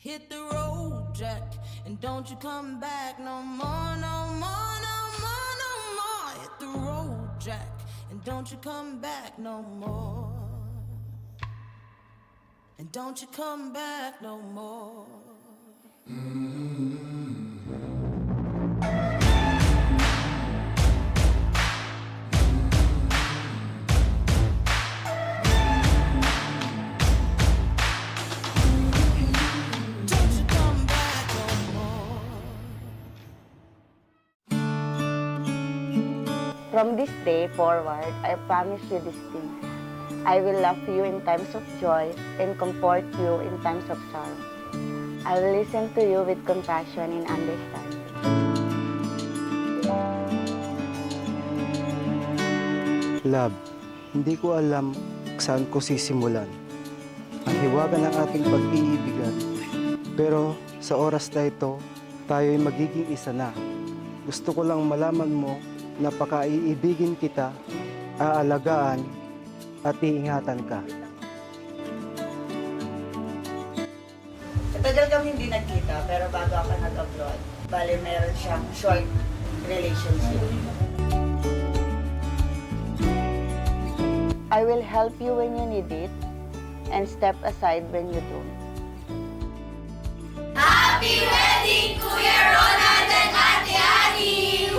Hit the road, Jack, and don't you come back no more, no more, no more, no more. Hit the road, Jack, and don't you come back no more. And don't you come back no more. From this day forward, I promise you these things. I will love you in times of joy and comfort you in times of sorrow. I will listen to you with compassion and understanding. Love, hindi ko alam saan ko sisimulan ang hiwaga ng ating pag-iibigan. Pero sa oras na ito, tayo'y magiging isa na. Gusto ko lang malaman mo na paka-iibigin kita, aalagaan, at iingatan ka. Matagal kami hindi nagkita, pero bago ako nag-abroad, bali meron siyang short relationship. I will help you when you need it, and step aside when you don't. Happy wedding, Kuya Ronald and Ate Annie!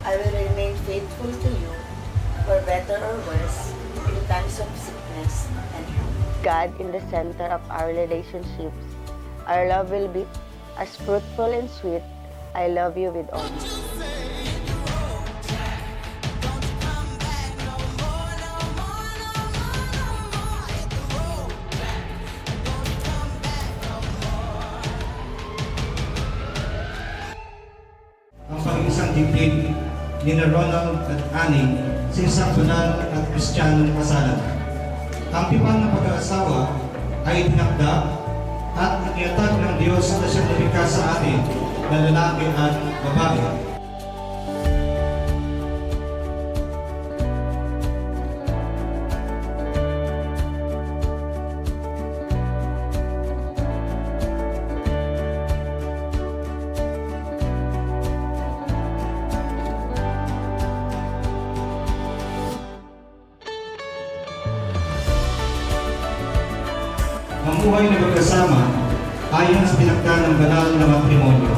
I will remain faithful to you, for better or worse, in times of sickness and health. God in the center of our relationships, our love will be as fruitful and sweet. I love you with all my heart. Ang pag-isang dibdib ni Ronald at Annie sa isang banal at kristyanong kasalan. Ang tipan ng pag-aasawa ay tinakda at iniatag ng Diyos na siyang lumikha sa atin na lalaki at babae. Mamuhay na magkasama ayon sa tinakda ng banal na matrimonyo.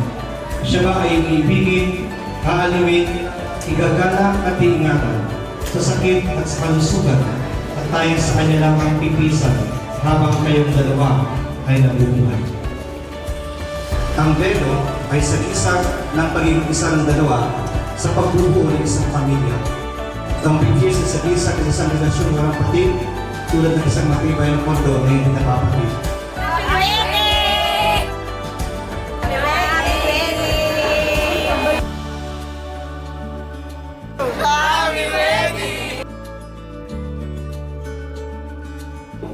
Siya ba ay iibigin, aaliwin, igagala at iingatan sa sakit at sa kalusugan at tayo sa kanya lang ang pipisan habang kayong dalawa ay nabubuhay. Ang belo ay sagisag ng pagiging isa ng dalawa sa pagbubuo ng isang pamilya. Ang bigis sa sagisag ng isang relasyon walang patid tulad ng isang matibay ng kondo na hindi napapatid.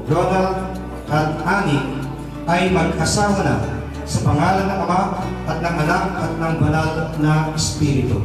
Ronald at Annie ay mag-asawa na sa pangalan ng Ama at ng Anak at ng Banal na Espiritu.